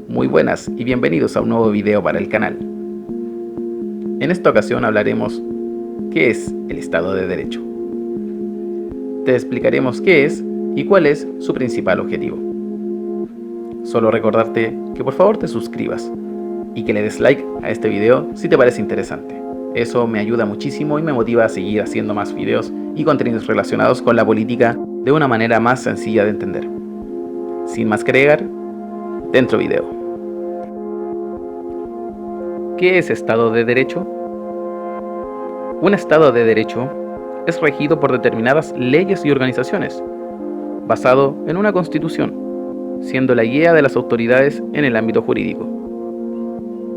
Muy buenas y bienvenidos a un nuevo video para el canal. En esta ocasión hablaremos qué es el Estado de Derecho. Te explicaremos qué es y cuál es su principal objetivo. Solo recordarte que por favor te suscribas y que le des like a este video si te parece interesante. Eso me ayuda muchísimo y me motiva a seguir haciendo más videos y contenidos relacionados con la política de una manera más sencilla de entender. Sin más que agregar, dentro video. ¿Qué es Estado de Derecho? Un Estado de Derecho es regido por determinadas leyes y organizaciones, basado en una constitución, siendo la guía de las autoridades en el ámbito jurídico.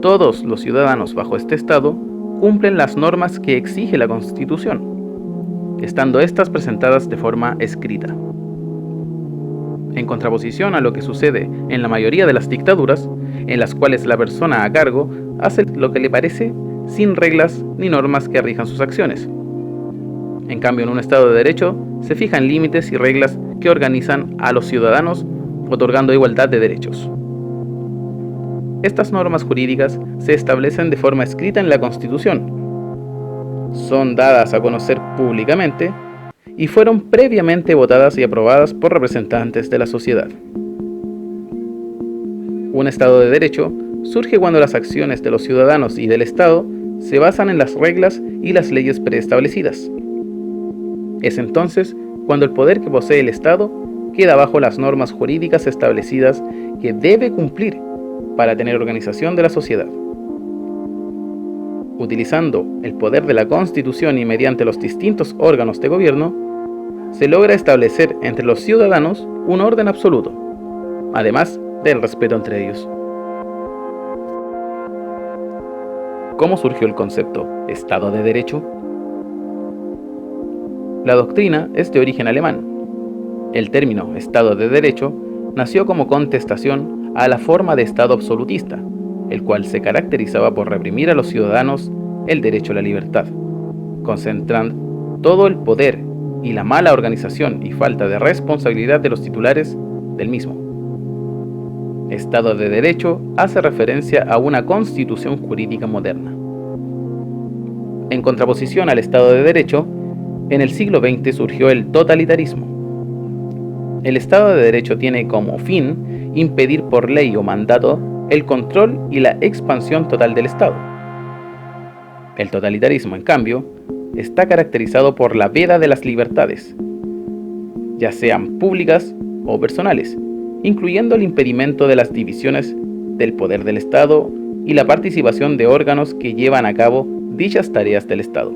Todos los ciudadanos bajo este Estado cumplen las normas que exige la Constitución, estando estas presentadas de forma escrita. En contraposición a lo que sucede en la mayoría de las dictaduras, en las cuales la persona a cargo hace lo que le parece sin reglas ni normas que rijan sus acciones. En cambio, en un Estado de Derecho se fijan límites y reglas que organizan a los ciudadanos, otorgando igualdad de derechos. Estas normas jurídicas se establecen de forma escrita en la Constitución, son dadas a conocer públicamente y fueron previamente votadas y aprobadas por representantes de la sociedad. Un Estado de Derecho surge cuando las acciones de los ciudadanos y del Estado se basan en las reglas y las leyes preestablecidas. Es entonces cuando el poder que posee el Estado queda bajo las normas jurídicas establecidas que debe cumplir para tener organización de la sociedad. Utilizando el poder de la Constitución y mediante los distintos órganos de gobierno, se logra establecer entre los ciudadanos un orden absoluto, además del respeto entre ellos. ¿Cómo surgió el concepto Estado de Derecho? La doctrina es de origen alemán. El término Estado de Derecho nació como contestación a la forma de Estado absolutista, el cual se caracterizaba por reprimir a los ciudadanos el derecho a la libertad, concentrando todo el poder y la mala organización y falta de responsabilidad de los titulares del mismo. Estado de Derecho hace referencia a una constitución jurídica moderna. En contraposición al Estado de Derecho, en el siglo XX surgió el totalitarismo. El Estado de Derecho tiene como fin impedir por ley o mandato el control y la expansión total del Estado. El totalitarismo, en cambio, está caracterizado por la veda de las libertades, ya sean públicas o personales, incluyendo el impedimento de las divisiones del poder del Estado y la participación de órganos que llevan a cabo dichas tareas del Estado.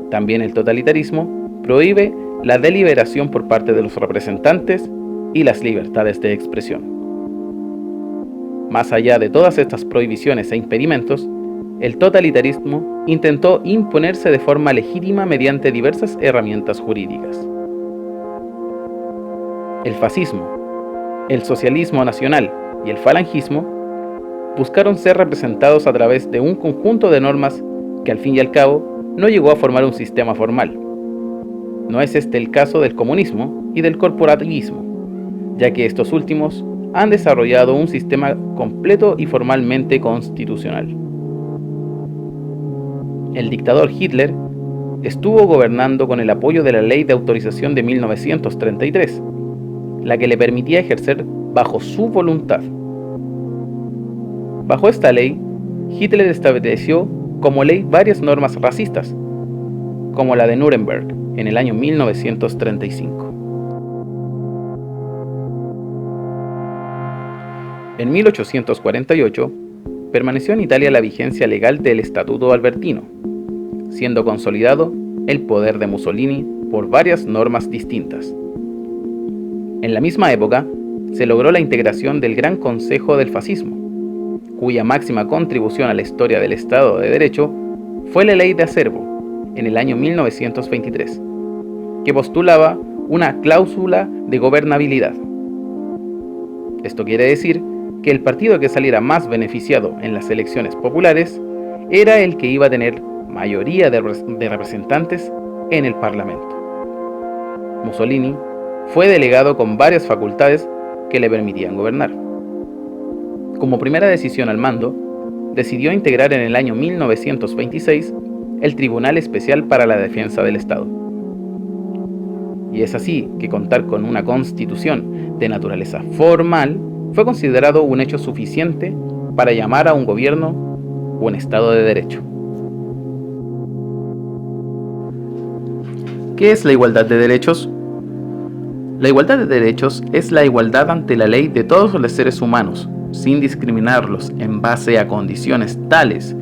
También el totalitarismo prohíbe la deliberación por parte de los representantes y las libertades de expresión. Más allá de todas estas prohibiciones e impedimentos, el totalitarismo intentó imponerse de forma legítima mediante diversas herramientas jurídicas. El fascismo, el socialismo nacional y el falangismo buscaron ser representados a través de un conjunto de normas que al fin y al cabo no llegó a formar un sistema formal. No es este el caso del comunismo y del corporativismo, ya que estos últimos han desarrollado un sistema completo y formalmente constitucional. El dictador Hitler estuvo gobernando con el apoyo de la Ley de Autorización de 1933, la que le permitía ejercer bajo su voluntad. Bajo esta ley, Hitler estableció como ley varias normas racistas, como la de Nuremberg en el año 1935. En 1848, permaneció en Italia la vigencia legal del Estatuto Albertino, siendo consolidado el poder de Mussolini por varias normas distintas. En la misma época, se logró la integración del Gran Consejo del Fascismo, cuya máxima contribución a la historia del Estado de Derecho fue la Ley de Acervo, en el año 1923, que postulaba una cláusula de gobernabilidad. Esto quiere decir que el partido que saliera más beneficiado en las elecciones populares era el que iba a tener mayoría de representantes en el Parlamento. Mussolini fue delegado con varias facultades que le permitían gobernar. Como primera decisión al mando, decidió integrar en el año 1926 el Tribunal Especial para la Defensa del Estado. Y es así que contar con una constitución de naturaleza formal fue considerado un hecho suficiente para llamar a un gobierno un Estado de Derecho. ¿Qué es la igualdad de derechos? La igualdad de derechos es la igualdad ante la ley de todos los seres humanos, sin discriminarlos en base a condiciones tales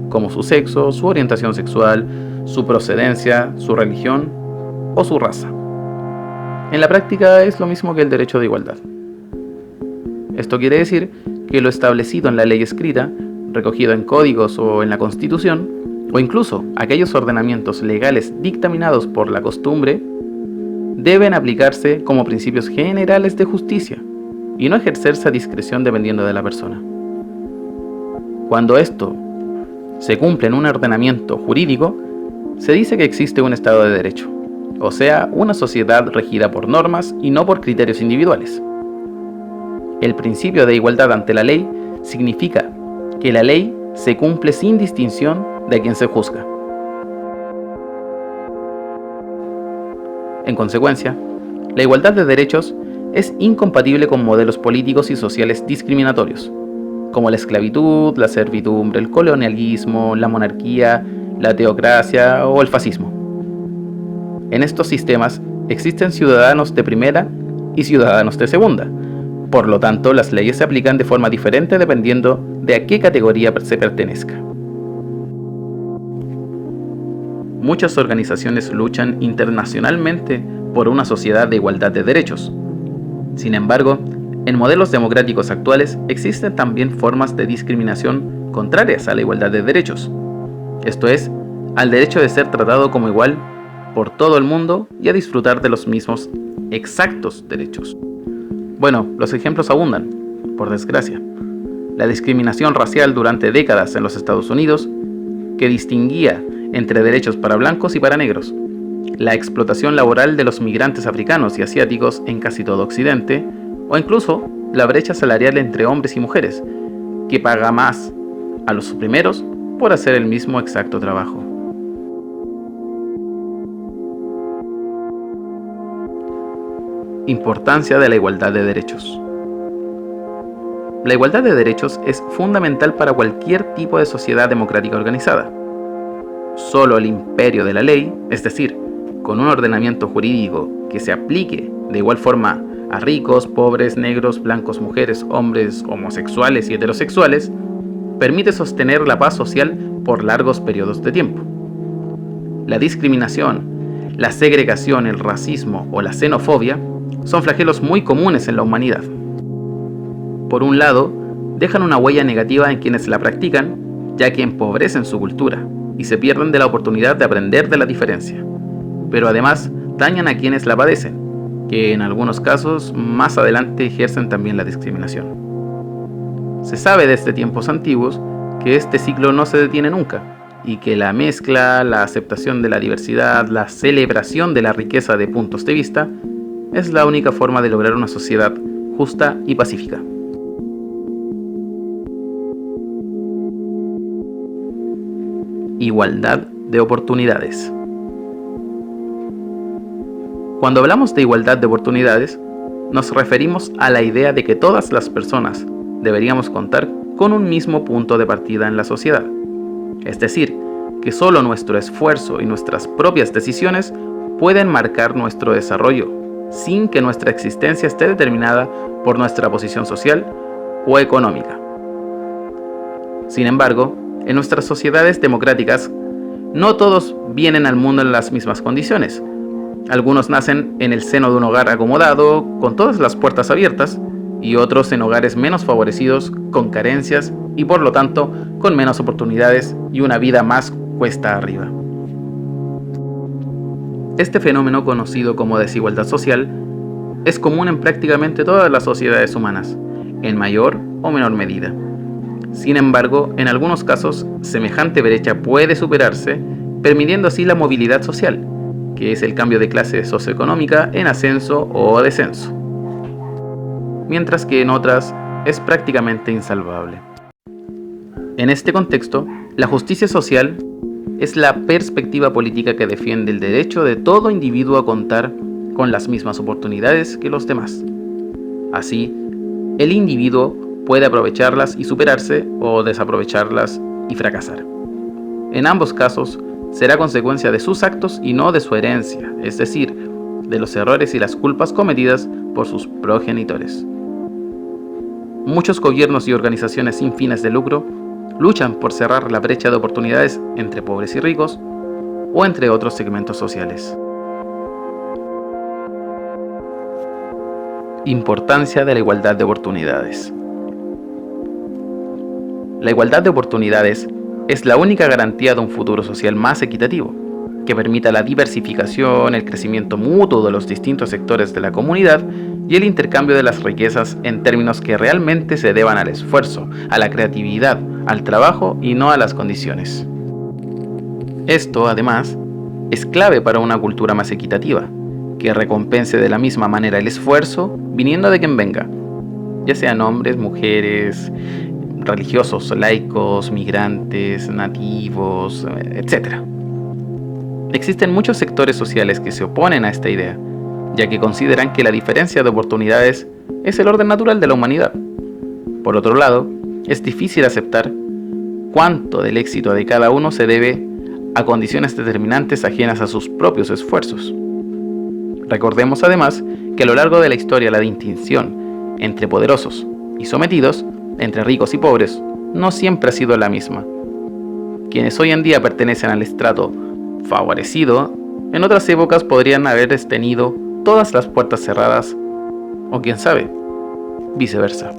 como su sexo, su orientación sexual, su procedencia, su religión o su raza. En la práctica es lo mismo que el derecho de igualdad. Esto quiere decir que lo establecido en la ley escrita, recogido en códigos o en la Constitución, o incluso aquellos ordenamientos legales dictaminados por la costumbre, deben aplicarse como principios generales de justicia y no ejercerse a discreción dependiendo de la persona. Cuando esto se cumple en un ordenamiento jurídico, se dice que existe un Estado de Derecho, o sea, una sociedad regida por normas y no por criterios individuales. El principio de igualdad ante la ley significa que la ley se cumple sin distinción de quien se juzga. En consecuencia, la igualdad de derechos es incompatible con modelos políticos y sociales discriminatorios, como la esclavitud, la servidumbre, el colonialismo, la monarquía, la teocracia o el fascismo. En estos sistemas existen ciudadanos de primera y ciudadanos de segunda. Por lo tanto, las leyes se aplican de forma diferente dependiendo de a qué categoría se pertenezca. Muchas organizaciones luchan internacionalmente por una sociedad de igualdad de derechos. Sin embargo, en modelos democráticos actuales existen también formas de discriminación contrarias a la igualdad de derechos. Esto es, al derecho de ser tratado como igual por todo el mundo y a disfrutar de los mismos exactos derechos. Bueno, los ejemplos abundan, por desgracia. La discriminación racial durante décadas en los Estados Unidos, que distinguía entre derechos para blancos y para negros. La explotación laboral de los migrantes africanos y asiáticos en casi todo Occidente, o incluso la brecha salarial entre hombres y mujeres, que paga más a los primeros por hacer el mismo exacto trabajo. Importancia de la igualdad de derechos. La igualdad de derechos es fundamental para cualquier tipo de sociedad democrática organizada. Solo el imperio de la ley, es decir, con un ordenamiento jurídico que se aplique de igual forma a ricos, pobres, negros, blancos, mujeres, hombres, homosexuales y heterosexuales, permite sostener la paz social por largos periodos de tiempo. La discriminación, la segregación, el racismo o la xenofobia son flagelos muy comunes en la humanidad. Por un lado, dejan una huella negativa en quienes la practican, ya que empobrecen su cultura y se pierden de la oportunidad de aprender de la diferencia. Pero además, dañan a quienes la padecen, que en algunos casos más adelante ejercen también la discriminación. Se sabe desde tiempos antiguos que este ciclo no se detiene nunca, y que la mezcla, la aceptación de la diversidad, la celebración de la riqueza de puntos de vista, es la única forma de lograr una sociedad justa y pacífica. Igualdad de oportunidades. Cuando hablamos de igualdad de oportunidades, nos referimos a la idea de que todas las personas deberíamos contar con un mismo punto de partida en la sociedad. Es decir, que solo nuestro esfuerzo y nuestras propias decisiones pueden marcar nuestro desarrollo, sin que nuestra existencia esté determinada por nuestra posición social o económica. Sin embargo, en nuestras sociedades democráticas, no todos vienen al mundo en las mismas condiciones. Algunos nacen en el seno de un hogar acomodado, con todas las puertas abiertas, y otros en hogares menos favorecidos, con carencias y por lo tanto con menos oportunidades y una vida más cuesta arriba. Este fenómeno, conocido como desigualdad social, es común en prácticamente todas las sociedades humanas, en mayor o menor medida. Sin embargo, en algunos casos, semejante brecha puede superarse, permitiendo así la movilidad social, que es el cambio de clase socioeconómica en ascenso o descenso. Mientras que en otras, es prácticamente insalvable. En este contexto, la justicia social es la perspectiva política que defiende el derecho de todo individuo a contar con las mismas oportunidades que los demás. Así, el individuo puede aprovecharlas y superarse o desaprovecharlas y fracasar. En ambos casos, será consecuencia de sus actos y no de su herencia, es decir, de los errores y las culpas cometidas por sus progenitores. Muchos gobiernos y organizaciones sin fines de lucro luchan por cerrar la brecha de oportunidades entre pobres y ricos o entre otros segmentos sociales. Importancia de la igualdad de oportunidades. La igualdad de oportunidades es la única garantía de un futuro social más equitativo, que permita la diversificación, el crecimiento mutuo de los distintos sectores de la comunidad y el intercambio de las riquezas en términos que realmente se deban al esfuerzo, a la creatividad, al trabajo y no a las condiciones. Esto, además, es clave para una cultura más equitativa, que recompense de la misma manera el esfuerzo viniendo de quien venga, ya sean hombres, mujeres, religiosos, laicos, migrantes, nativos, etc. Existen muchos sectores sociales que se oponen a esta idea, ya que consideran que la diferencia de oportunidades es el orden natural de la humanidad. Por otro lado, es difícil aceptar cuánto del éxito de cada uno se debe a condiciones determinantes ajenas a sus propios esfuerzos. Recordemos además que a lo largo de la historia la distinción entre poderosos y sometidos, entre ricos y pobres, no siempre ha sido la misma. Quienes hoy en día pertenecen al estrato favorecido, en otras épocas podrían haber tenido todas las puertas cerradas, o quién sabe, viceversa.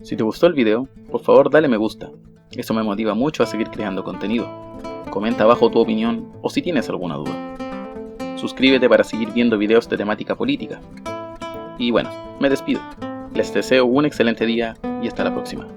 Si te gustó el video, por favor dale me gusta, eso me motiva mucho a seguir creando contenido. Comenta abajo tu opinión o si tienes alguna duda. Suscríbete para seguir viendo videos de temática política. Y bueno, me despido. Les deseo un excelente día y hasta la próxima.